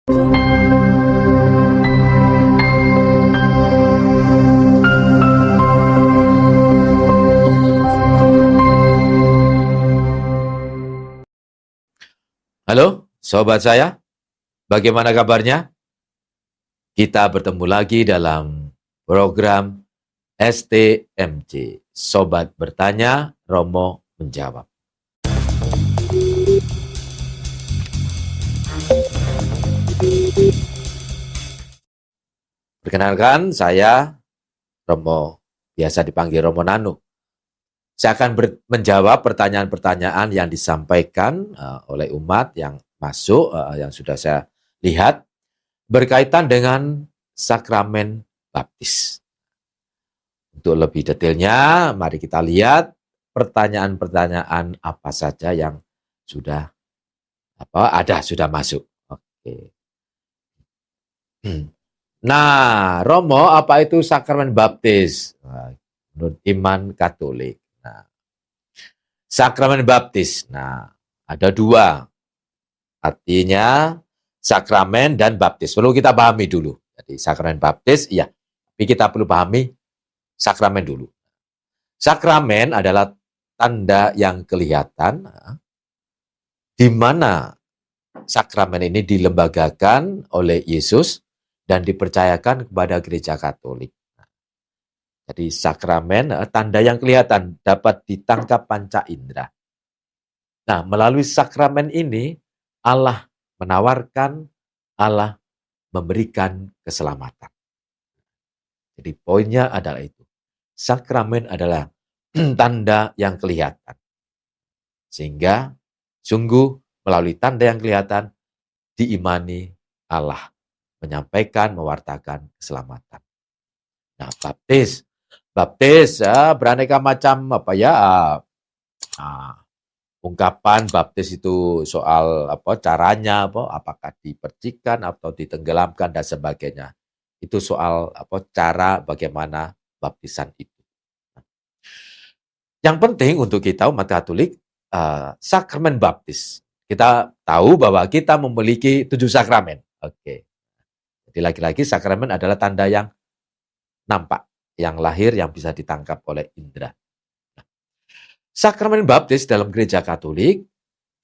Halo, sobat saya, bagaimana kabarnya? Kita bertemu lagi dalam program STMJ. Sobat bertanya, Romo menjawab. Perkenalkan, saya Romo, biasa dipanggil Romo Nanu. Saya akan menjawab pertanyaan-pertanyaan yang disampaikan oleh umat yang masuk, yang sudah saya lihat, berkaitan dengan sakramen baptis. Untuk lebih detailnya, mari kita lihat pertanyaan-pertanyaan apa saja yang sudah sudah masuk. Oke. Nah, Romo, apa itu sakramen baptis? Menurut iman Katolik. Nah, sakramen baptis. Nah, ada dua. Artinya sakramen dan baptis. Perlu kita pahami dulu. Jadi sakramen baptis, iya. Tapi kita perlu pahami sakramen dulu. Sakramen adalah tanda yang kelihatan di mana sakramen ini dilembagakan oleh Yesus dan dipercayakan kepada gereja Katolik. Jadi sakramen, tanda yang kelihatan dapat ditangkap panca indera. Nah, melalui sakramen ini Allah menawarkan, Allah memberikan keselamatan. Jadi poinnya adalah itu. Sakramen adalah tanda yang kelihatan. Sehingga sungguh melalui tanda yang kelihatan diimani Allah menyampaikan, mewartakan keselamatan. Nah, baptis beraneka macam ungkapan baptis itu soal caranya, apakah dipercikan atau ditenggelamkan dan sebagainya. Itu soal cara bagaimana baptisan itu. Yang penting untuk kita umat Katolik, sakramen baptis. Kita tahu bahwa kita memiliki 7 sakramen. Oke. Jadi lagi-lagi sakramen adalah tanda yang nampak, yang lahir, yang bisa ditangkap oleh indera. Nah, sakramen baptis dalam gereja Katolik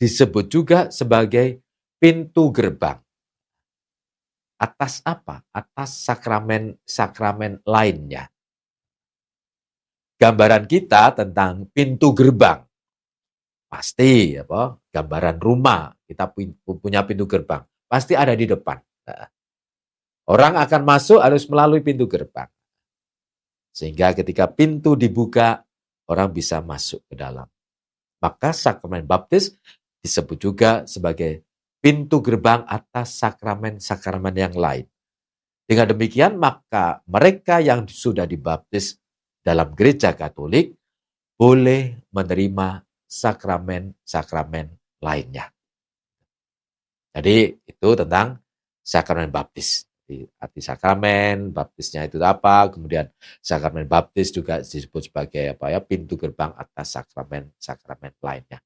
disebut juga sebagai pintu gerbang. Atas apa? Atas sakramen-sakramen lainnya. Gambaran kita tentang pintu gerbang. Pasti gambaran rumah, kita punya pintu gerbang. Pasti ada di depan. Orang akan masuk harus melalui pintu gerbang. Sehingga ketika pintu dibuka, orang bisa masuk ke dalam. Maka sakramen baptis disebut juga sebagai pintu gerbang atas sakramen-sakramen yang lain. Dengan demikian, maka mereka yang sudah dibaptis dalam gereja Katolik boleh menerima sakramen-sakramen lainnya. Jadi itu tentang sakramen baptis. Arti sakramen, baptisnya itu apa, kemudian sakramen baptis juga disebut sebagai pintu gerbang atas sakramen-sakramen lainnya.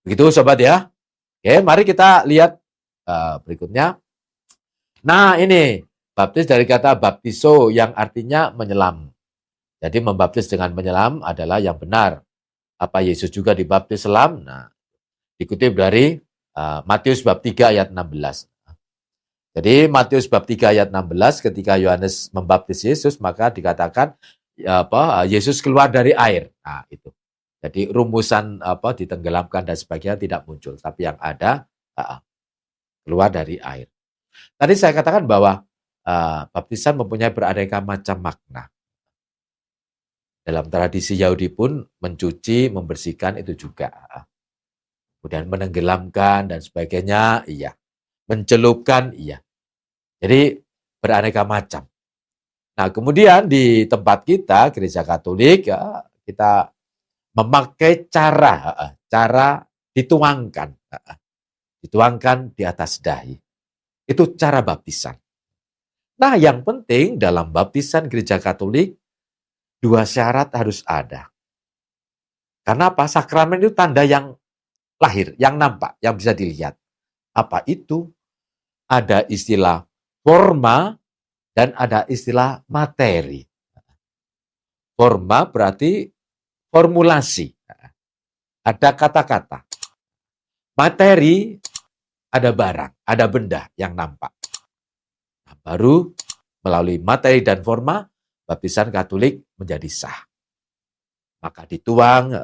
Begitu sobat ya. Oke, mari kita lihat berikutnya. Nah, ini baptis dari kata baptiso yang artinya menyelam. Jadi membaptis dengan menyelam adalah yang benar. Apa Yesus juga dibaptis selam? Nah, dikutip dari Matius bab 3 ayat 16. Jadi Matius bab 3 ayat 16 ketika Yohanes membaptis Yesus maka dikatakan Yesus keluar dari air. Nah, itu. Jadi rumusan ditenggelamkan dan sebagainya tidak muncul, tapi yang ada keluar dari air. Tadi saya katakan bahwa baptisan mempunyai beraneka macam makna. Dalam tradisi Yahudi pun mencuci, membersihkan itu juga. Kemudian menenggelamkan dan sebagainya, iya. Mencelupkan, iya. Jadi beraneka macam. Nah, kemudian di tempat kita, gereja Katolik, kita memakai cara dituangkan. Dituangkan di atas dahi. Itu cara baptisan. Nah, yang penting dalam baptisan gereja Katolik, 2 syarat harus ada. Karena apa? Sakramen itu tanda yang lahir, yang nampak, yang bisa dilihat. Apa itu? ada istilah forma dan ada istilah materi. Forma berarti formulasi, ada kata-kata. Materi ada barang, ada benda yang nampak. Nah, baru melalui materi dan forma, baptisan Katolik menjadi sah. Maka dituang,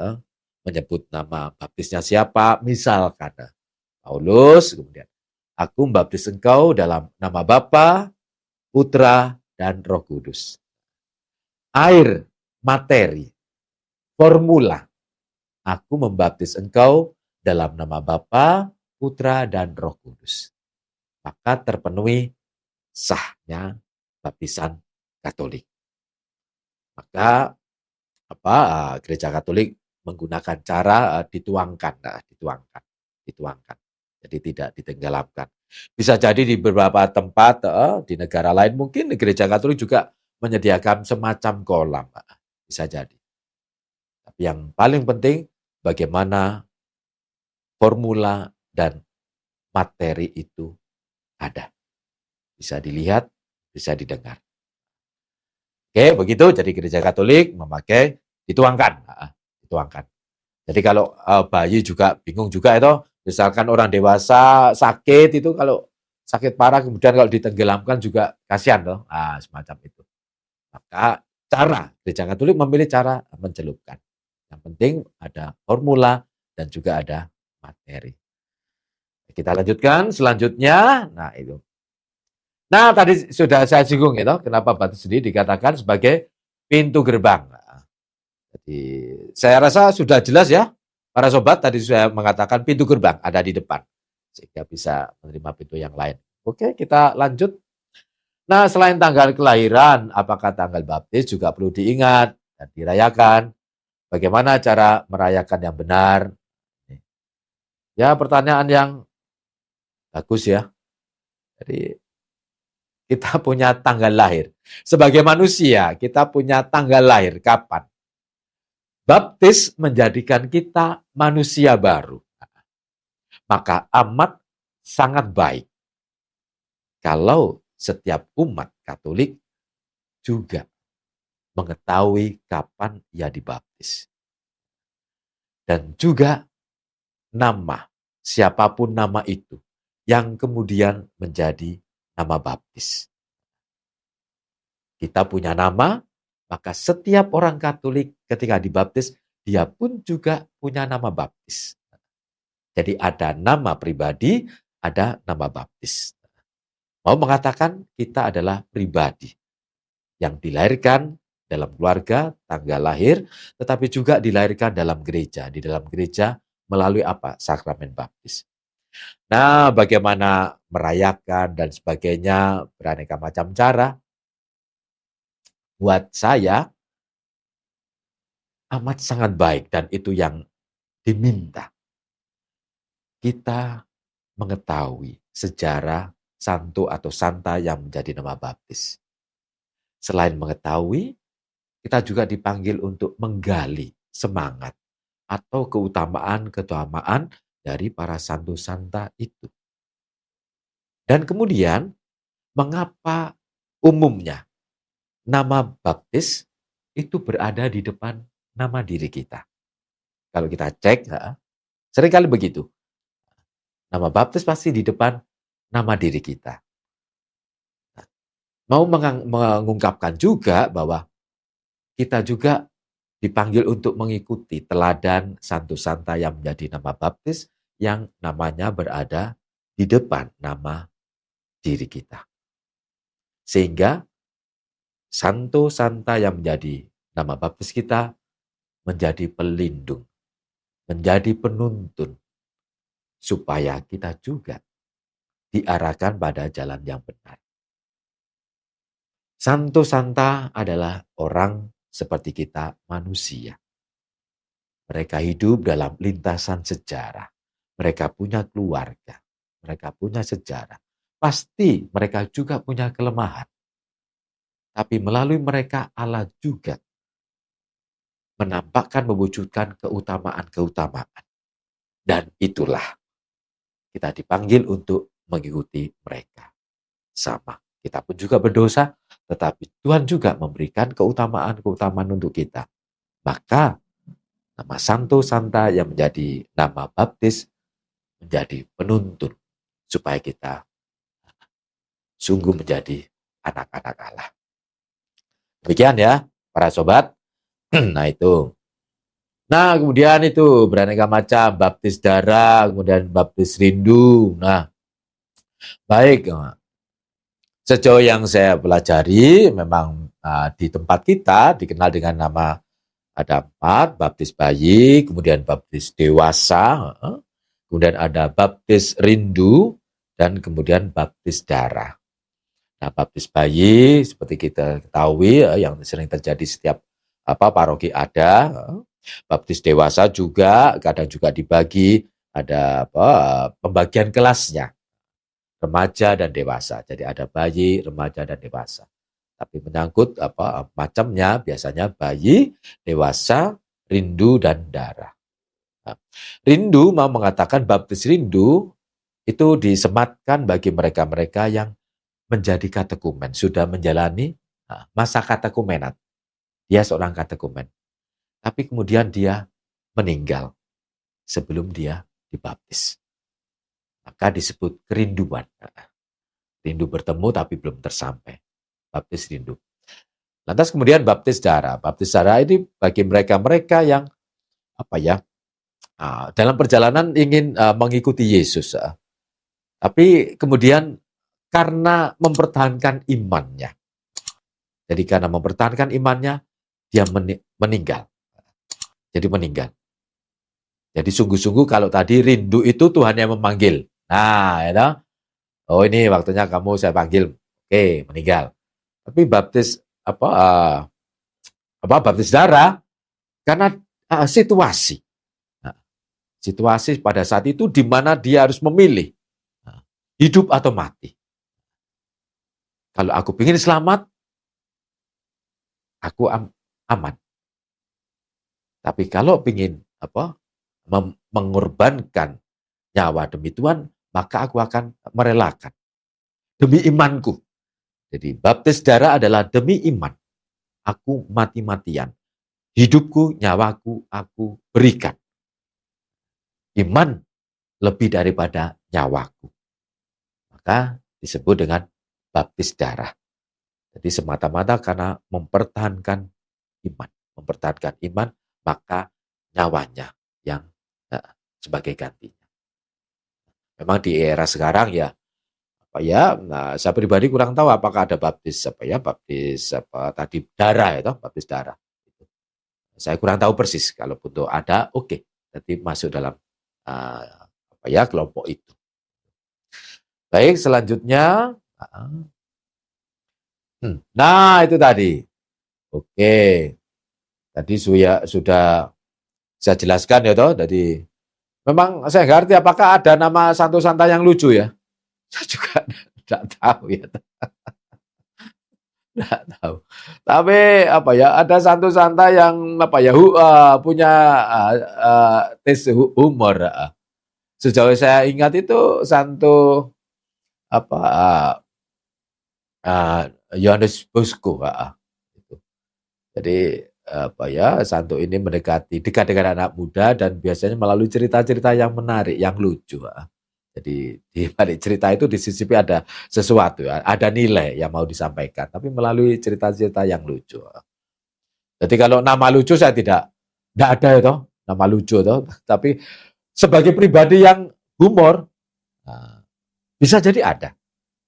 menyebut nama baptisnya siapa, misalkan Paulus, kemudian aku membaptis engkau dalam nama Bapa, Putra, dan Roh Kudus. Air, materi, formula. Aku membaptis engkau dalam nama Bapa, Putra, dan Roh Kudus. Maka terpenuhi sahnya baptisan Katolik. Maka Gereja Katolik menggunakan cara dituangkan. Jadi tidak ditenggelamkan. Bisa jadi di beberapa tempat di negara lain mungkin Gereja Katolik juga menyediakan semacam kolam. Bisa jadi. Tapi yang paling penting bagaimana formula dan materi itu ada. Bisa dilihat, bisa didengar. Oke, begitu. Jadi Gereja Katolik memakai dituangkan. Jadi kalau bayi juga bingung juga itu, misalkan orang dewasa sakit itu, kalau sakit parah kemudian kalau ditenggelamkan juga kasihan loh. Semacam itu. Maka Gereja Katolik memilih cara mencelupkan. Yang penting ada formula dan juga ada materi. Kita lanjutkan selanjutnya. Nah, itu. Nah, tadi sudah saya singgung itu, kenapa baptis sendiri dikatakan sebagai pintu gerbang. Jadi, saya rasa sudah jelas ya, para sobat, tadi saya mengatakan pintu gerbang ada di depan, sehingga bisa menerima pintu yang lain. Oke, kita lanjut. Nah, selain tanggal kelahiran, apakah tanggal baptis juga perlu diingat dan dirayakan? Bagaimana cara merayakan yang benar? Ya, pertanyaan yang bagus ya. Jadi, kita punya tanggal lahir. Sebagai manusia, kita punya tanggal lahir. Kapan? Baptis menjadikan kita manusia baru. Maka amat sangat baik kalau setiap umat Katolik juga mengetahui kapan ia dibaptis. Dan juga nama, siapapun nama itu, yang kemudian menjadi nama baptis. Kita punya nama, maka setiap orang Katolik ketika dibaptis, dia pun juga punya nama baptis. Jadi ada nama pribadi, ada nama baptis. Mau mengatakan kita adalah pribadi yang dilahirkan dalam keluarga, tanggal lahir, tetapi juga dilahirkan dalam gereja. Di dalam gereja melalui apa? Sakramen baptis. Nah, bagaimana merayakan dan sebagainya, beraneka macam cara. Buat saya, amat sangat baik dan itu yang diminta. Kita mengetahui sejarah santo atau santa yang menjadi nama baptis. Selain mengetahui, kita juga dipanggil untuk menggali semangat atau keutamaan dari para santo santa itu. Dan kemudian, mengapa umumnya nama baptis itu berada di depan nama diri kita? Kalau kita cek, seringkali begitu. Nama baptis pasti di depan nama diri kita. Mau mengungkapkan juga bahwa kita juga dipanggil untuk mengikuti teladan santo santa yang menjadi nama baptis yang namanya berada di depan nama diri kita. Sehingga santo santa yang menjadi nama baptis kita menjadi pelindung, menjadi penuntun, supaya kita juga diarahkan pada jalan yang benar. Santo santa adalah orang seperti kita manusia. Mereka hidup dalam lintasan sejarah. Mereka punya keluarga. Mereka punya sejarah. Pasti mereka juga punya kelemahan. Tapi melalui mereka Allah juga menampakkan, mewujudkan keutamaan-keutamaan. Dan itulah kita dipanggil untuk mengikuti mereka. Sama, kita pun juga berdosa, tetapi Tuhan juga memberikan keutamaan-keutamaan untuk kita. Maka nama Santo Santa yang menjadi nama baptis menjadi penuntun supaya kita sungguh menjadi anak-anak Allah. Demikian ya, para sobat. Nah itu. Nah kemudian itu beraneka macam, baptis darah, kemudian baptis rindu. Nah baik, sejauh yang saya pelajari memang di tempat kita dikenal dengan nama ada 4, baptis bayi, kemudian baptis dewasa, kemudian ada baptis rindu, dan kemudian baptis darah. Nah, baptis bayi seperti kita ketahui yang sering terjadi setiap paroki ada. Baptis dewasa juga kadang juga dibagi ada pembagian kelasnya, remaja dan dewasa. Jadi ada bayi, remaja dan dewasa. Tapi menyangkut macamnya biasanya bayi, dewasa, rindu dan darah. Nah, rindu mau mengatakan baptis rindu itu disematkan bagi mereka-mereka yang menjadi katekumen, sudah menjalani masa katekumenat. Dia seorang katekumen. Tapi kemudian dia meninggal sebelum dia dibaptis. Maka disebut kerinduan. Rindu bertemu tapi belum tersampai. Baptis rindu. Lantas kemudian baptis darah. Baptis darah ini bagi mereka-mereka yang dalam perjalanan ingin mengikuti Yesus. Tapi kemudian karena mempertahankan imannya. Jadi karena mempertahankan imannya, dia meninggal. Jadi meninggal. Jadi sungguh-sungguh kalau tadi rindu itu Tuhan yang memanggil. Nah, ya, oh ini waktunya kamu saya panggil. Oke, meninggal. Tapi baptis baptis darah karena situasi. Nah, situasi pada saat itu di mana dia harus memilih hidup atau mati. Kalau aku ingin selamat, aku aman. Tapi kalau ingin mengorbankan nyawa demi Tuhan, maka aku akan merelakan demi imanku. Jadi baptis darah adalah demi iman. Aku mati-matian. Hidupku, nyawaku, aku berikan. Iman lebih daripada nyawaku. Maka disebut dengan baptis darah. Jadi semata-mata karena mempertahankan iman. Mempertahankan iman, maka nyawanya yang sebagai gantinya. Memang di era sekarang saya pribadi kurang tahu apakah ada baptis tadi darah baptis darah. Saya kurang tahu persis. Kalau pun ada, oke. Jadi masuk dalam kelompok itu. Baik, selanjutnya. Nah, itu tadi. Oke. Tadi sudah saya jelaskan ya toh. Jadi memang saya nggak ngerti apakah ada nama Santo Santa yang lucu ya. Saya juga tidak tahu ya. Tidak tahu. Tapi ada Santo Santa yang punya tes humor. Sejauh saya ingat itu Santo Yohanes Bosco. Jadi Santo ini dekat dengan anak muda dan biasanya melalui cerita-cerita yang menarik, yang lucu. Jadi di balik cerita itu disisipi ada sesuatu, ada nilai yang mau disampaikan, tapi melalui cerita-cerita yang lucu. Jadi kalau nama lucu saya tidak ada itu, nama lucu itu, tapi sebagai pribadi yang humor bisa jadi ada.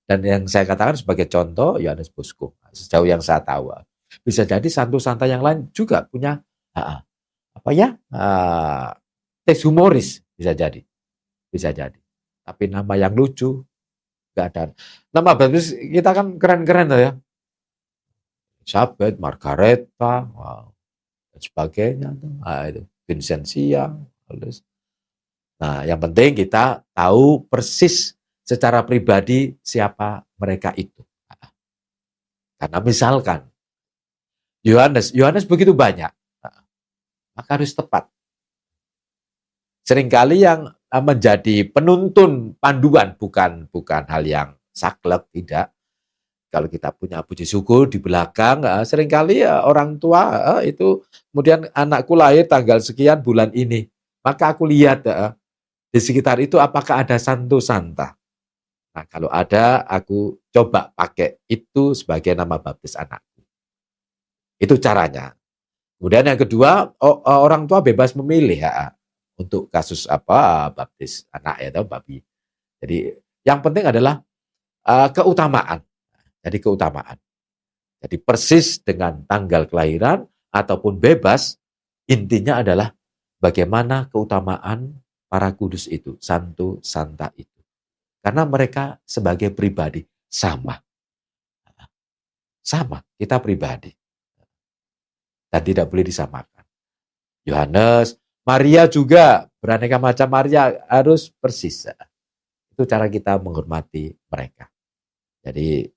Dan yang saya katakan sebagai contoh Yohanes Bosco, sejauh yang saya tahu. Bisa jadi Santo Santa yang lain juga punya tes humoris, bisa jadi. Tapi nama yang lucu nggak ada. Nama baptis kita kan keren-keren ya. Elizabeth, Margareta, dan sebagainya. Itu Vincentia. Nah, yang penting kita tahu persis secara pribadi siapa mereka itu. Karena misalkan Yohanes begitu banyak, maka harus tepat. Seringkali yang menjadi penuntun panduan, bukan hal yang saklek, tidak. Kalau kita punya puji syukur di belakang, seringkali orang tua itu kemudian anakku lahir tanggal sekian bulan ini, maka aku lihat di sekitar itu apakah ada santo santa. Nah, kalau ada, aku coba pakai itu sebagai nama baptis anakku. Itu caranya. Kemudian yang kedua, orang tua bebas memilih untuk kasus baptis anak atau babi. Jadi yang penting adalah keutamaan. Jadi keutamaan. Jadi persis dengan tanggal kelahiran ataupun bebas, intinya adalah bagaimana keutamaan para kudus itu, santo, santa itu. Karena mereka sebagai pribadi sama. Sama, kita pribadi. Dan tidak boleh disamakan. Yohanes, Maria juga, beraneka macam Maria harus persis. Itu cara kita menghormati mereka. Jadi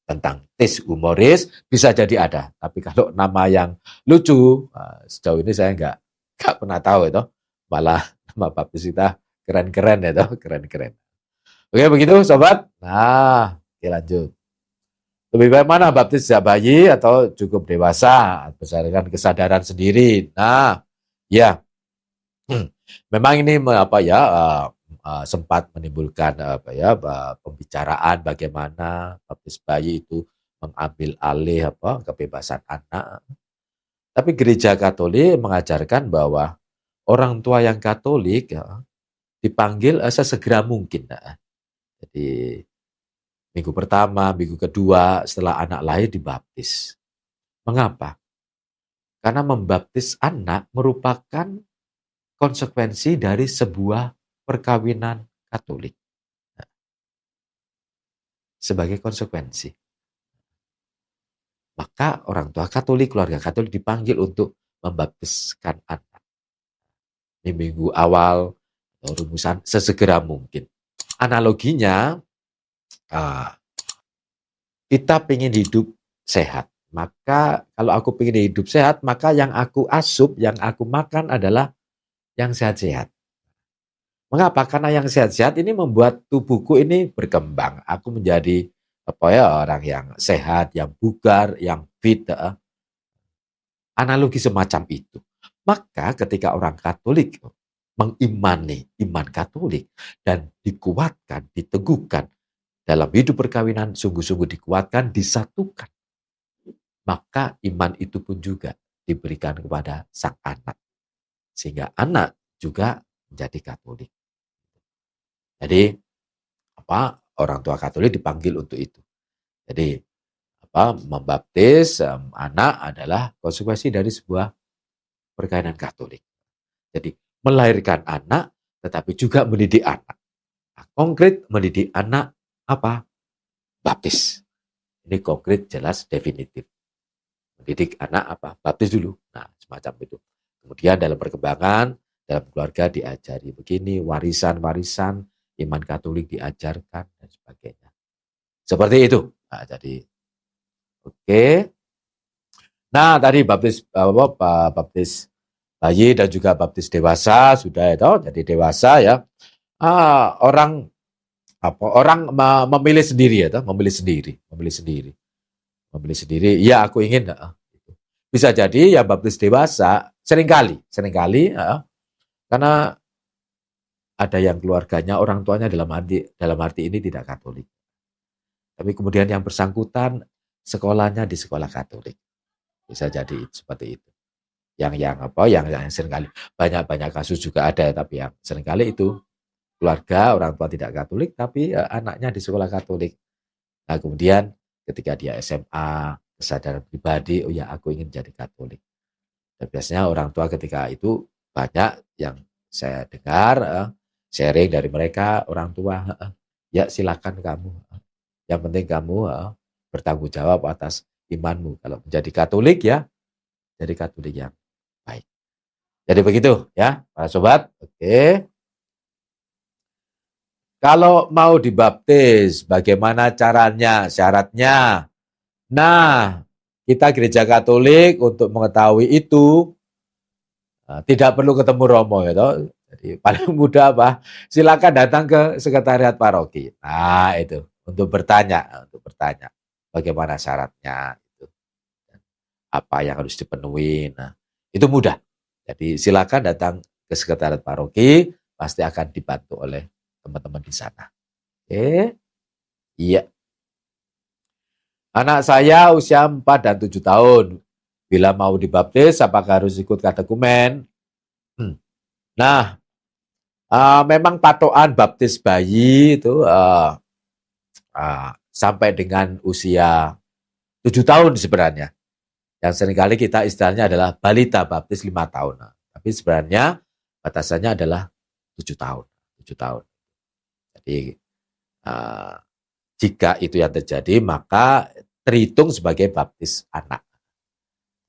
tentang tes humoris bisa jadi ada, tapi kalau nama yang lucu sejauh ini saya nggak pernah tahu itu, malah nama baptis kita keren-keren itu, keren-keren. Oke begitu sobat. Nah, oke lanjut. Lebih baik mana baptis sejak bayi atau cukup dewasa berdasarkan kesadaran sendiri. Nah, ya, memang ini sempat menimbulkan pembicaraan bagaimana baptis bayi itu mengambil alih kebebasan anak. Tapi gereja Katolik mengajarkan bahwa orang tua yang Katolik dipanggil sesegera mungkin. Jadi minggu pertama, minggu kedua setelah anak lahir dibaptis. Mengapa? Karena membaptis anak merupakan konsekuensi dari sebuah perkawinan Katolik. Sebagai konsekuensi. Maka orang tua Katolik, keluarga Katolik dipanggil untuk membaptiskan anak. Di minggu awal, atau rumusan sesegera mungkin. Analoginya, kita ingin hidup sehat. Maka kalau aku ingin hidup sehat, maka yang aku asup, yang aku makan adalah yang sehat-sehat. Mengapa? Karena yang sehat-sehat ini membuat tubuhku ini berkembang. Aku menjadi orang yang sehat, yang bugar, yang fit. Analogi semacam itu. Maka ketika orang Katolik mengimani iman Katolik dan dikuatkan, diteguhkan dalam hidup perkawinan, sungguh-sungguh dikuatkan, disatukan. Maka iman itu pun juga diberikan kepada sang anak. Sehingga anak juga menjadi Katolik. Jadi orang tua Katolik dipanggil untuk itu. Jadi membaptis anak adalah konsekuensi dari sebuah perkawinan Katolik. Jadi melahirkan anak, tetapi juga mendidik anak. Nah, konkret mendidik anak apa? Baptis. Ini konkret, jelas, definitif. Mendidik anak apa? Baptis dulu. Nah, semacam itu. Kemudian dalam perkembangan, dalam keluarga diajari begini, warisan-warisan, iman Katolik diajarkan, dan sebagainya. Seperti itu. Nah, jadi, oke. Nah, tadi baptis bayi dan juga baptis dewasa, sudah itu, jadi dewasa ya. Orang memilih sendiri ya, memilih sendiri. Ya, aku ingin. Bisa jadi ya baptis dewasa seringkali, karena ada yang keluarganya, orang tuanya dalam arti ini tidak Katolik. Tapi kemudian yang bersangkutan sekolahnya di sekolah Katolik. Bisa jadi seperti itu. Yang seringkali banyak kasus juga ada, tapi yang seringkali itu keluarga orang tua tidak Katolik, tapi anaknya di sekolah Katolik. Nah, kemudian ketika dia SMA, kesadaran pribadi, oh ya aku ingin jadi Katolik. Dan biasanya orang tua ketika itu banyak yang saya dengar, sharing dari mereka, orang tua, ya silakan kamu. Yang penting kamu bertanggung jawab atas imanmu. Kalau menjadi Katolik ya, jadi Katolik yang baik. Jadi begitu ya, para sobat. Oke. Kalau mau dibaptis, bagaimana caranya, syaratnya? Nah, kita gereja Katolik untuk mengetahui itu tidak perlu ketemu Romo ya toh. Jadi paling mudah apa? Silakan datang ke sekretariat paroki. Nah, itu untuk bertanya bagaimana syaratnya, itu, apa yang harus dipenuhi. Nah, itu mudah. Jadi silakan datang ke sekretariat paroki, pasti akan dibantu oleh teman-teman di sana. Oke, iya. Anak saya usia 4 dan 7 tahun. Bila mau dibaptis, apakah harus ikut katekumen? Nah, memang patokan baptis bayi itu sampai dengan usia 7 tahun sebenarnya. Yang seringkali kita istilahnya adalah balita baptis 5 tahun. Nah, tapi sebenarnya batasannya adalah 7 tahun. 7 tahun. Jadi jika itu yang terjadi, maka terhitung sebagai baptis anak.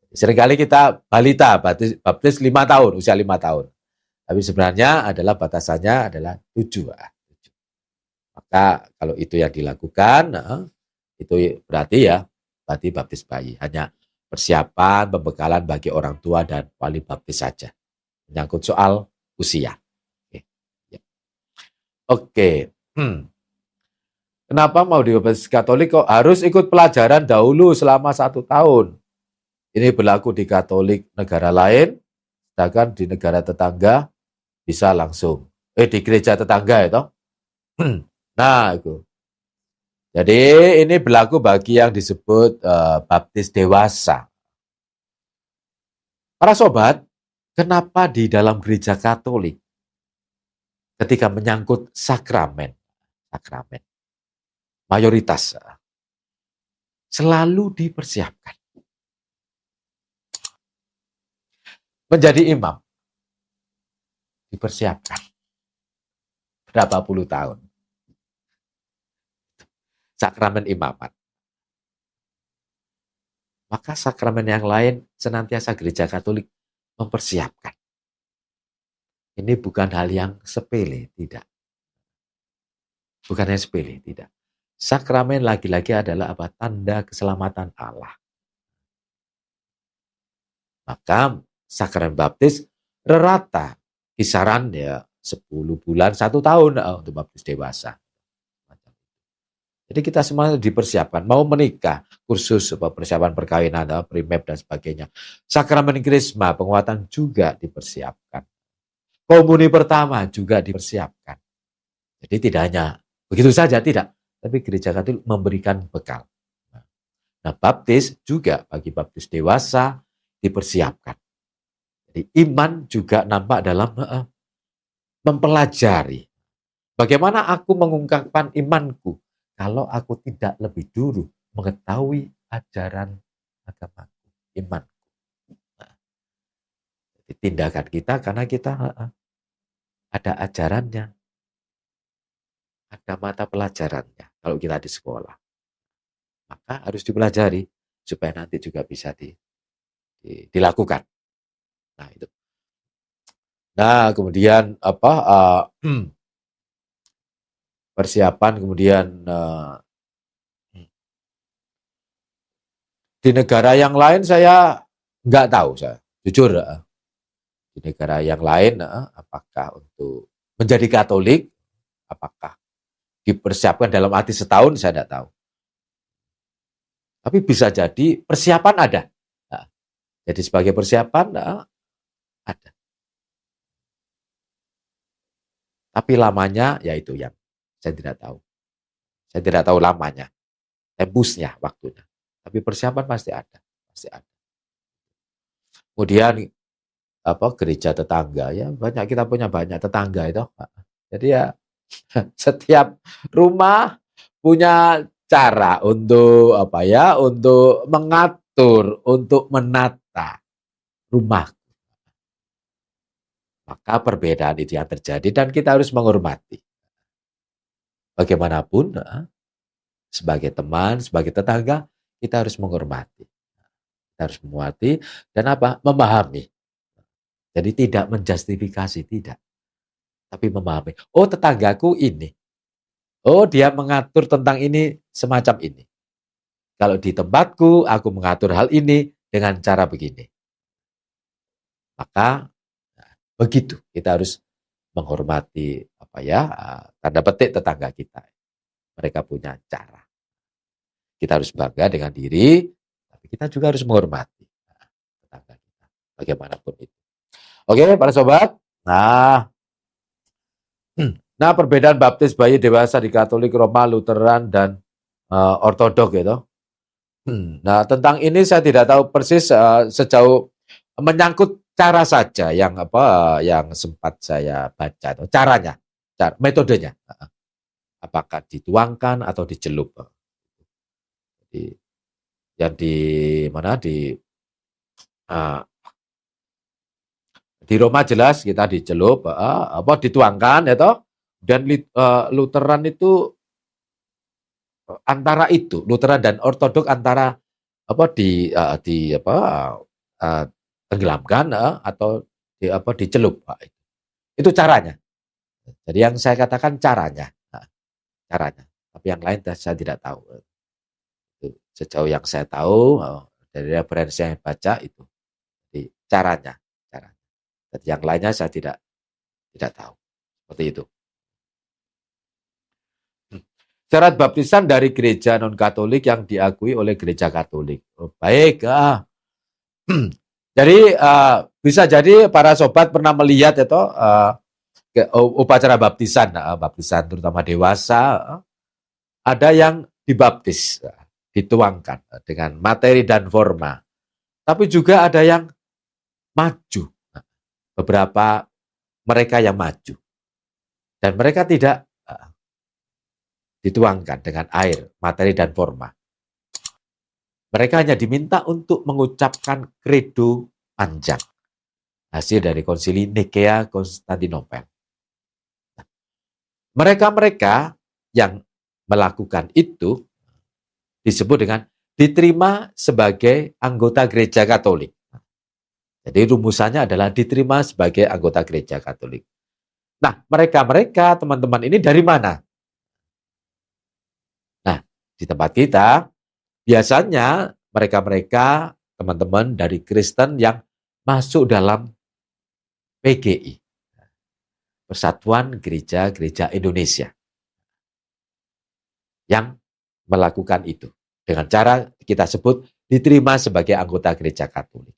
Seringkali kita balita baptis 5 tahun, usia 5 tahun. Tapi sebenarnya adalah batasannya adalah 7. Maka kalau itu yang dilakukan, itu berarti baptis bayi. Hanya persiapan, pembekalan bagi orang tua dan wali baptis saja. Menyangkut soal usia. Oke. Kenapa mau dibaptis Katolik kok harus ikut pelajaran dahulu selama 1 tahun? Ini berlaku di Katolik negara lain, sedangkan di negara tetangga bisa langsung. Di gereja tetangga itu. Nah, itu. Jadi ini berlaku bagi yang disebut baptis dewasa. Para sobat, kenapa di dalam gereja Katolik ketika menyangkut sakramen, mayoritas selalu dipersiapkan menjadi imam, dipersiapkan berapa puluh tahun sakramen imamat. Maka sakramen yang lain senantiasa gereja Katolik mempersiapkan. Ini bukan hal yang sepele, tidak. Bukan yang sepele, tidak. Sakramen lagi-lagi adalah apa? Tanda keselamatan Allah. Maka sakramen baptis rata kisaran 10 bulan, 1 tahun untuk baptis dewasa. Jadi kita semua dipersiapkan, mau menikah, kursus persiapan perkawinan, primep dan sebagainya. Sakramen Krisma, penguatan juga dipersiapkan. Komuni pertama juga dipersiapkan. Jadi tidak hanya begitu saja, tidak. Tapi gereja Katolik memberikan bekal. Nah, baptis juga bagi baptis dewasa dipersiapkan. Jadi iman juga nampak dalam mempelajari. Bagaimana aku mengungkapkan imanku kalau aku tidak lebih dulu mengetahui ajaran agamaku, imanku. Nah, tindakan kita karena kita ada ajarannya, ada mata pelajarannya kalau kita di sekolah. Maka harus dipelajari supaya nanti juga bisa dilakukan. Nah, itu. Nah, kemudian persiapan kemudian di negara yang lain saya nggak tahu, saya jujur di negara yang lain apakah untuk menjadi Katolik apakah dipersiapkan dalam arti setahun, saya tidak tahu. Tapi bisa jadi persiapan ada. Nah, jadi sebagai persiapan ada. Tapi lamanya yaitu yang saya tidak tahu. Saya tidak tahu lamanya, tembusnya, waktunya. Tapi persiapan pasti ada, pasti ada. Kemudian gereja tetangga ya, kita punya banyak tetangga itu. Jadi ya setiap rumah punya cara untuk untuk mengatur, untuk menata rumah. Maka perbedaan itu yang terjadi dan kita harus menghormati. Bagaimanapun, sebagai teman, sebagai tetangga, kita harus menghormati. Kita harus menghormati dan memahami. Jadi tidak menjustifikasi, tidak. Tapi memahami. Oh, tetanggaku ini. Oh, dia mengatur tentang ini semacam ini. Kalau di tempatku, aku mengatur hal ini dengan cara begini. Maka begitu, kita harus menghormati tanda petik tetangga kita. Mereka punya cara. Kita harus bangga dengan diri, tapi kita juga harus menghormati tetangga kita, bagaimanapun itu. Oke, para sobat. Nah, perbedaan baptis bayi dewasa di Katolik, Roma, Lutheran, dan Ortodok gitu. Nah, tentang ini saya tidak tahu persis sejauh menyangkut cara saja yang sempat saya baca, caranya, metodenya. Apakah dituangkan atau dicelup? Yang di Roma jelas kita dicelup, dituangkan, ya toh. Dan Lutheran itu antara itu, Lutheran dan Ortodok antara tenggelamkan atau dicelup. Itu caranya. Jadi yang saya katakan caranya. Tapi yang lain saya tidak tahu. Sejauh yang saya tahu dari referensi yang baca itu, jadi caranya. Jadi yang lainnya saya tidak tahu. Seperti itu. Syarat baptisan dari gereja non-Katolik yang diakui oleh gereja Katolik. Baik. Jadi bisa jadi para sobat pernah melihat itu upacara baptisan terutama dewasa, ada yang dibaptis, dituangkan dengan materi dan forma. Tapi juga ada yang maju. Beberapa mereka yang maju. Dan mereka tidak dituangkan dengan air, materi dan forma. Mereka hanya diminta untuk mengucapkan kredo panjang. Hasil dari konsili Nikea Konstantinopel. Mereka-mereka yang melakukan itu disebut dengan diterima sebagai anggota gereja Katolik. Jadi rumusannya adalah diterima sebagai anggota gereja Katolik. Nah, mereka-mereka, teman-teman ini dari mana? Nah, di tempat kita, biasanya mereka-mereka, teman-teman dari Kristen yang masuk dalam PGI, Persatuan Gereja-Gereja Indonesia, yang melakukan itu. Dengan cara kita sebut diterima sebagai anggota gereja Katolik.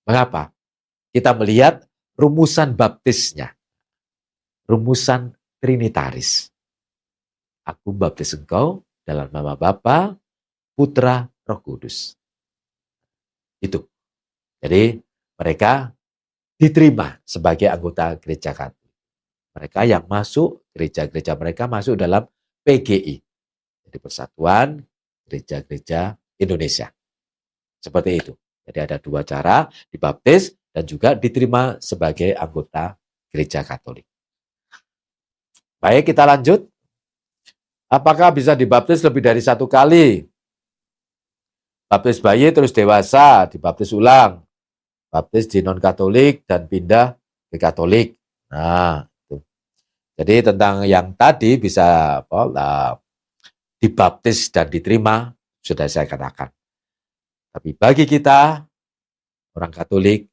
Mengapa? Kita melihat rumusan baptisnya, rumusan trinitaris. Aku baptis engkau dalam nama Bapa, Putra, Roh Kudus. Itu. Jadi mereka diterima sebagai anggota gereja Katolik. Mereka yang masuk, gereja-gereja mereka masuk dalam PGI. Jadi Persatuan Gereja-Gereja Indonesia. Seperti itu. Jadi ada dua cara, dibaptis dan juga diterima sebagai anggota gereja Katolik. Baik, kita lanjut. Apakah bisa dibaptis lebih dari satu kali? Baptis bayi terus dewasa, dibaptis ulang. Baptis di non-Katolik dan pindah ke Katolik. Nah, itu. Jadi tentang yang tadi bisa dibaptis dan diterima, sudah saya katakan. Tapi bagi kita, orang Katolik,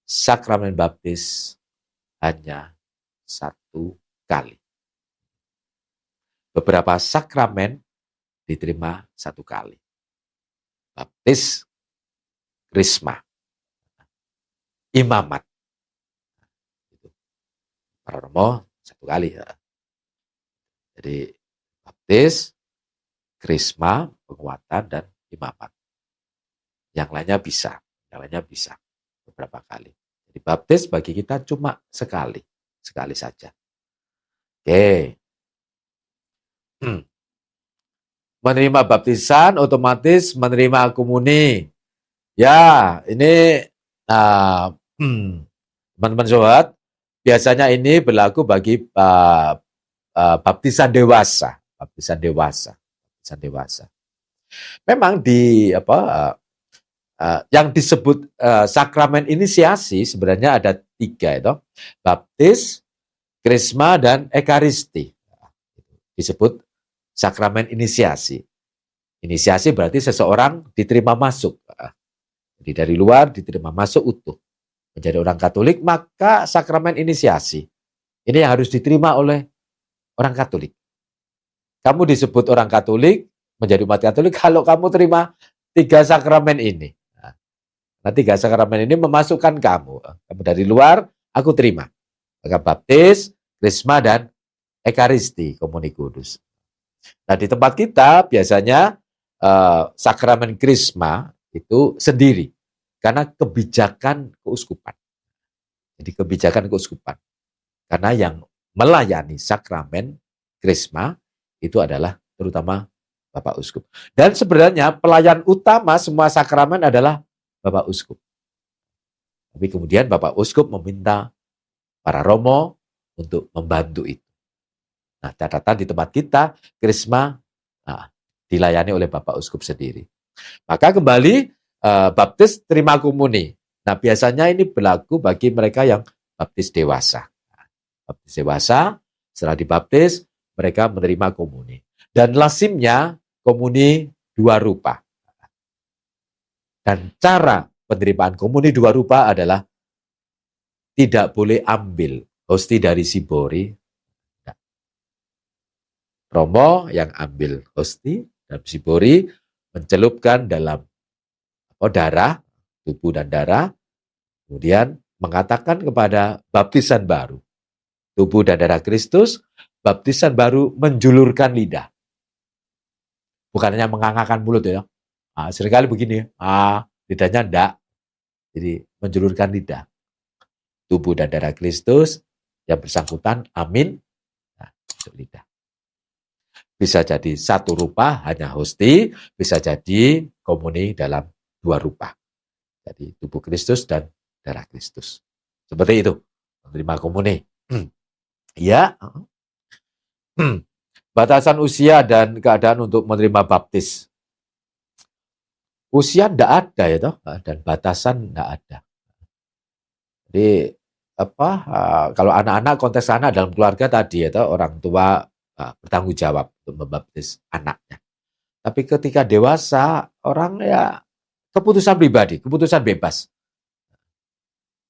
sakramen baptis hanya satu kali. Beberapa sakramen diterima satu kali. Baptis, krisma, imamat. Para romo satu kali. Jadi baptis, krisma, penguatan, dan imamat. Yang lainnya bisa beberapa kali. Jadi baptis bagi kita cuma sekali saja. Oke. Menerima baptisan otomatis menerima komuni. Ya, ini teman-teman sobat, biasanya ini berlaku bagi baptisan dewasa. Memang di yang disebut sakramen inisiasi sebenarnya ada 3 itu. Baptis, krisma, dan ekaristi. Disebut sakramen inisiasi. Inisiasi berarti seseorang diterima masuk. Jadi dari luar diterima masuk utuh. menjadi orang Katolik, maka sakramen inisiasi ini yang harus diterima oleh orang Katolik. Kamu disebut orang Katolik, menjadi umat Katolik, kalau kamu terima 3 sakramen ini. Nah, 3 sakramen ini memasukkan kamu. Kamu dari luar, aku terima. Maka baptis, krisma, dan ekaristi, komuni kudus. Nah, di tempat kita biasanya sakramen krisma itu sendiri. Karena kebijakan keuskupan. Jadi kebijakan keuskupan. Karena yang melayani sakramen krisma itu adalah terutama Bapak Uskup. Dan sebenarnya pelayan utama semua sakramen adalah Bapak Uskup. Tapi kemudian Bapak Uskup meminta para romo untuk membantu itu. Nah, catatan di tempat kita, krisma dilayani oleh Bapak Uskup sendiri. Maka kembali baptis terima komuni. Nah, biasanya ini berlaku bagi mereka yang baptis dewasa. Baptis dewasa, setelah dibaptis, mereka menerima komuni. Dan lazimnya komuni 2 rupa. Dan cara penerimaan komuni 2 rupa adalah tidak boleh ambil hosti dari sibori. Romo yang ambil hosti dan sibori mencelupkan dalam darah, tubuh dan darah, kemudian mengatakan kepada baptisan baru, tubuh dan darah Kristus, baptisan baru menjulurkan lidah. Bukan hanya mengangangkan mulut ya. Seringkali begini, lidahnya enggak. Jadi menjulurkan lidah. Tubuh dan darah Kristus yang bersangkutan, amin. Nah, lidah. Bisa jadi 1 rupa hanya hosti, bisa jadi komuni dalam 2 rupa. Jadi tubuh Kristus dan darah Kristus. Seperti itu, menerima komuni. Ya. Batasan usia dan keadaan untuk menerima baptis. Usia tidak ada ya toh, dan batasan tidak ada. Jadi kalau anak-anak konteks anak dalam keluarga tadi ya toh, orang tua bertanggung jawab untuk membaptis anaknya. Tapi ketika dewasa orang ya keputusan pribadi, keputusan bebas.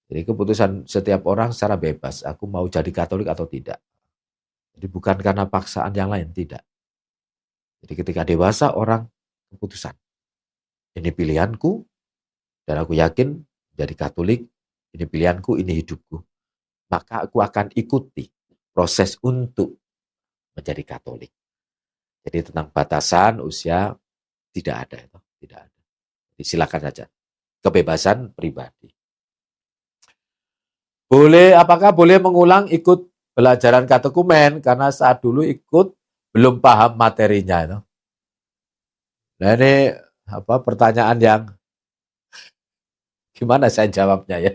Jadi keputusan setiap orang secara bebas, aku mau jadi Katolik atau tidak. Jadi bukan karena paksaan yang lain, tidak. Jadi ketika dewasa orang keputusan. Ini pilihanku, dan aku yakin jadi Katolik, ini pilihanku, ini hidupku. Maka aku akan ikuti proses untuk menjadi Katolik. Jadi tentang batasan usia tidak ada, tidak ada. Jadi silakan saja, kebebasan pribadi. Apakah boleh mengulang ikut pelajaran katekumen karena saat dulu ikut belum paham materinya? Nah ini pertanyaan yang gimana saya jawabnya ya?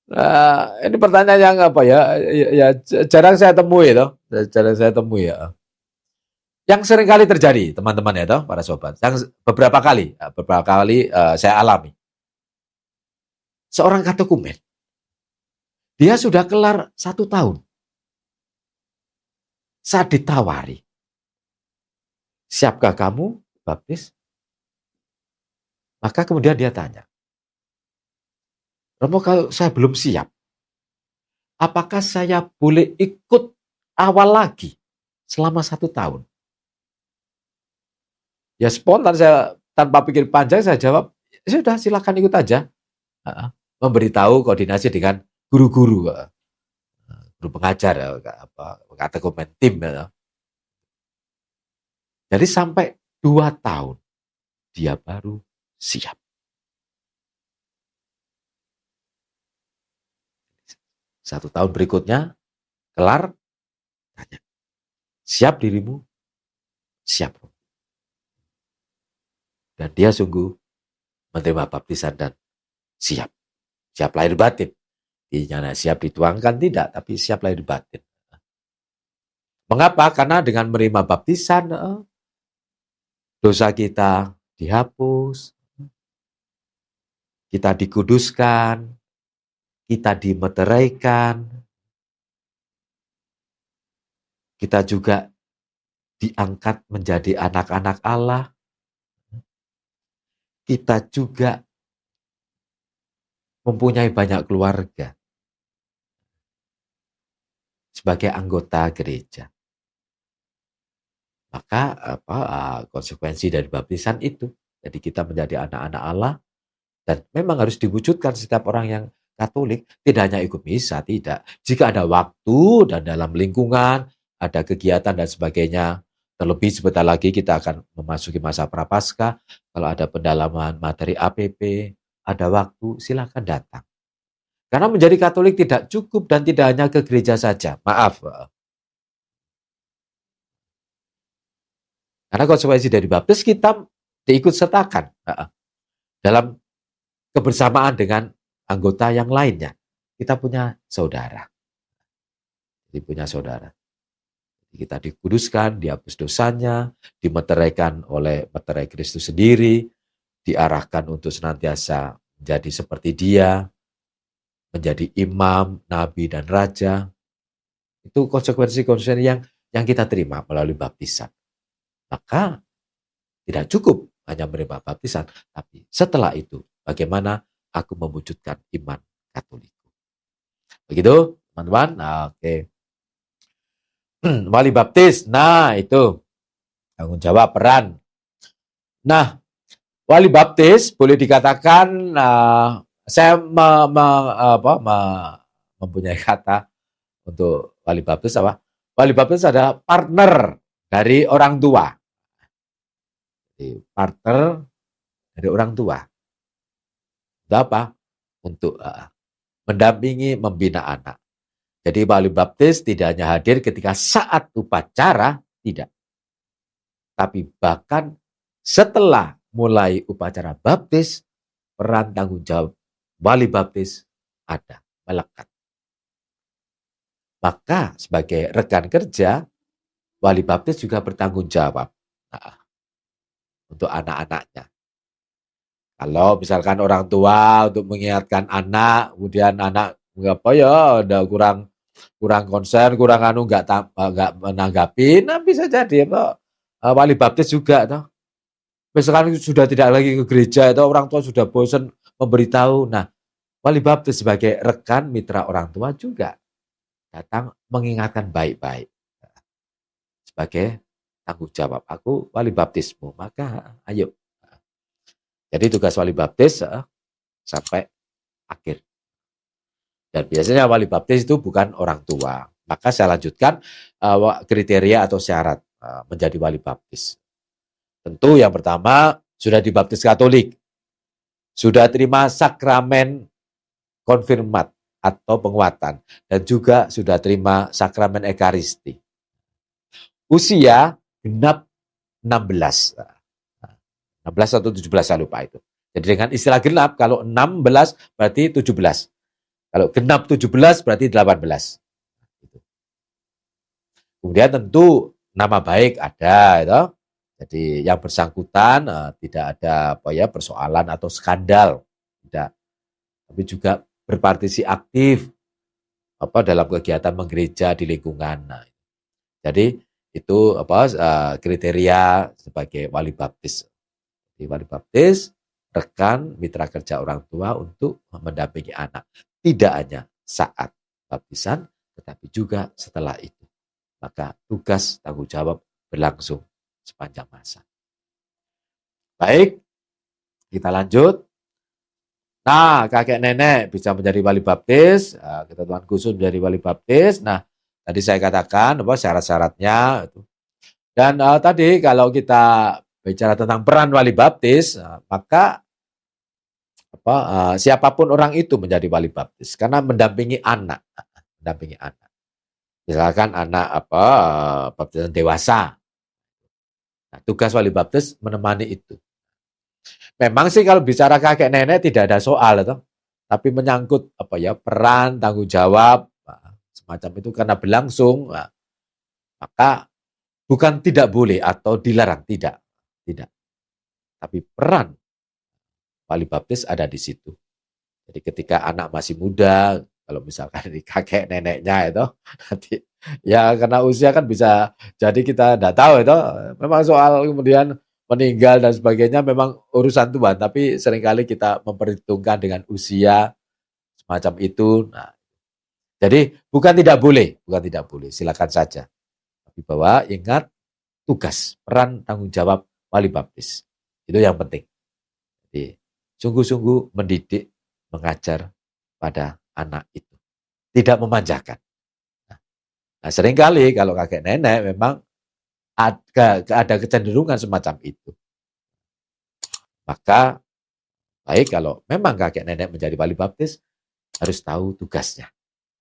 Nah, ini pertanyaan yang ya jarang saya temui ya. Yang sering kali terjadi teman-teman ya para sobat. Yang beberapa kali saya alami. Seorang katekumen, dia sudah kelar 1 tahun. Saat ditawari, siapkah kamu baptis? Maka kemudian dia tanya, Romo, kalau saya belum siap, apakah saya boleh ikut awal lagi selama 1 tahun? Ya spontan saya tanpa pikir panjang saya jawab, sudah silakan ikut aja. Memberitahu koordinasi dengan guru-guru, guru pengajar, katekumen tim. Jadi sampai 2 tahun dia baru siap. 1 tahun berikutnya kelar, tanya, siap dirimu? Siap. Dan dia sungguh menerima baptisan dan siap. Siap lahir batin. Tidak siap dituangkan, tidak, tapi siap lahir batin. Mengapa? Karena dengan menerima baptisan, dosa kita dihapus, kita dikuduskan, kita dimeteraikan, kita juga diangkat menjadi anak-anak Allah, kita juga mempunyai banyak keluarga sebagai anggota gereja. Maka konsekuensi dari baptisan itu. Jadi kita menjadi anak-anak Allah dan memang harus diwujudkan setiap orang yang Katolik, tidak hanya ikut misa, tidak. Jika ada waktu dan dalam lingkungan, ada kegiatan dan sebagainya, terlebih sebentar lagi kita akan memasuki masa Prapaskah, kalau ada pendalaman materi APP, ada waktu, silakan datang. Karena menjadi Katolik tidak cukup dan tidak hanya ke gereja saja. Maaf. Karena konsekuensi dari baptis kita diikut sertakan dalam kebersamaan dengan anggota yang lainnya. Kita punya saudara. Jadi punya saudara. Kita dikuduskan, dihapus dosanya, dimeteraikan oleh meterai Kristus sendiri, diarahkan untuk senantiasa menjadi seperti Dia, menjadi imam, nabi, dan raja. Itu konsekuensi-konsekuensi yang kita terima melalui baptisan. Maka tidak cukup hanya menerima baptisan, tapi setelah itu bagaimana aku mewujudkan iman Katolikku. Begitu, teman-teman? Oke. Wali baptis, nah itu tanggung jawab peran. Nah, wali baptis boleh dikatakan saya mempunyai kata untuk wali baptis apa? Wali baptis adalah partner dari orang tua. Jadi, partner dari orang tua. Untuk apa? Untuk mendampingi, membina anak. Jadi wali baptis tidak hanya hadir ketika saat upacara, tidak. Tapi bahkan setelah mulai upacara baptis, peran tanggung jawab wali baptis ada, melekat. Maka sebagai rekan kerja, wali baptis juga bertanggung jawab untuk anak-anaknya. Kalau misalkan orang tua untuk mengingatkan anak, kemudian anak ada kurang konsen, kurang nggak menanggapi, nah bisa jadi wali baptis juga toh. Misalkan sudah tidak lagi ke gereja, itu orang tua sudah bosan memberitahu. Nah, wali baptis sebagai rekan mitra orang tua juga datang mengingatkan baik-baik sebagai tanggung jawab. Aku wali baptismu, maka ayo. Jadi tugas wali baptis sampai akhir. Dan biasanya wali baptis itu bukan orang tua. Maka saya lanjutkan kriteria atau syarat menjadi wali baptis. Tentu yang pertama sudah dibaptis Katolik. Sudah terima sakramen konfirmat atau penguatan. Dan juga sudah terima sakramen Ekaristi. Usia genap 16. 16 atau 17 saya lupa itu. Jadi dengan istilah genap, kalau 16 berarti 17. Kalau genap 17 berarti 18. Kemudian tentu nama baik ada, itu. Jadi yang bersangkutan tidak ada persoalan atau skandal, tidak. Tapi juga berpartisipasi aktif dalam kegiatan menggereja di lingkungan. Nah, jadi itu kriteria sebagai wali baptis. Jadi wali baptis rekan mitra kerja orang tua untuk mendampingi anak. Tidak hanya saat baptisan, tetapi juga setelah itu. Maka tugas tanggung jawab berlangsung sepanjang masa. Baik, kita lanjut. Nah, kakek nenek bisa menjadi wali baptis, kita Tuhan khusus menjadi wali baptis. Nah, tadi saya katakan syarat-syaratnya. Dan tadi kalau kita bicara tentang peran wali baptis, maka siapapun orang itu menjadi wali baptis karena mendampingi anak. Misalkan anak baptisan dewasa. Nah, tugas wali baptis menemani itu. Memang sih kalau bicara kakek nenek tidak ada soal itu. Tapi menyangkut peran, tanggung jawab semacam itu karena berlangsung, maka bukan tidak boleh atau dilarang, tidak. Tapi peran wali baptis ada di situ. Jadi ketika anak masih muda, kalau misalkan di kakek neneknya itu, nanti ya karena usia kan bisa jadi kita tidak tahu itu. Memang soal kemudian meninggal dan sebagainya memang urusan Tuhan, tapi seringkali kita memperhitungkan dengan usia semacam itu. Nah, jadi bukan tidak boleh, silakan saja. Tapi bahwa ingat tugas, peran, tanggung jawab wali baptis. Itu yang penting. Jadi sungguh-sungguh mendidik, mengajar pada anak itu. Tidak memanjakan. Nah, seringkali kalau kakek nenek memang ada kecenderungan semacam itu. Maka baik kalau memang kakek nenek menjadi wali baptis, harus tahu tugasnya.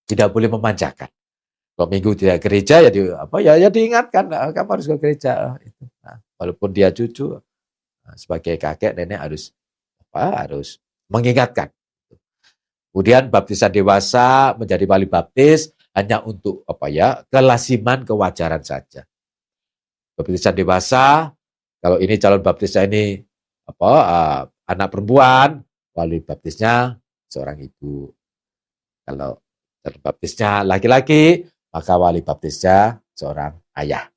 Tidak boleh memanjakan. Kalau minggu tidak gereja ya diingatkan, kamu harus ke gereja. Nah, walaupun dia cucu, sebagai kakek nenek harus mengingatkan. Kemudian baptisan dewasa menjadi wali baptis hanya untuk kelasiman kewajaran saja. Baptisan dewasa, kalau ini calon baptisnya ini anak perempuan, wali baptisnya seorang ibu. Kalau calon baptisnya laki-laki, maka wali baptisnya seorang ayah.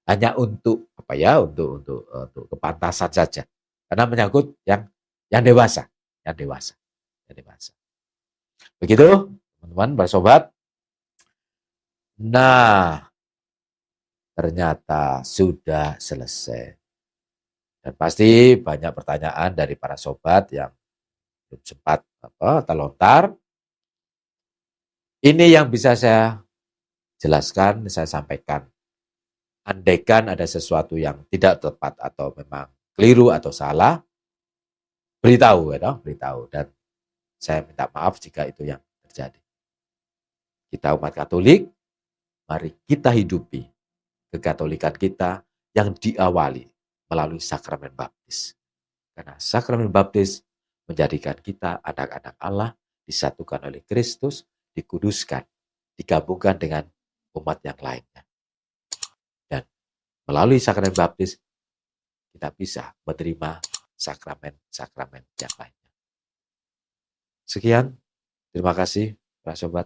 Hanya untuk untuk kepantasan saja. Karena menyangkut yang dewasa, yang dewasa. Begitu, teman-teman, para sobat. Nah, ternyata sudah selesai. Dan pasti banyak pertanyaan dari para sobat yang belum sempat terlontar. Ini yang bisa saya jelaskan, saya sampaikan. Andaikan ada sesuatu yang tidak tepat atau memang keliru atau salah, beritahu. Dan saya minta maaf jika itu yang terjadi. Kita umat Katolik, mari kita hidupi kekatolikan kita yang diawali melalui sakramen baptis. Karena sakramen baptis menjadikan kita anak-anak Allah, disatukan oleh Kristus, dikuduskan, digabungkan dengan umat yang lainnya. Dan melalui sakramen baptis, kita bisa menerima sakramen-sakramen yang lainnya. Sekian, terima kasih, para sobat.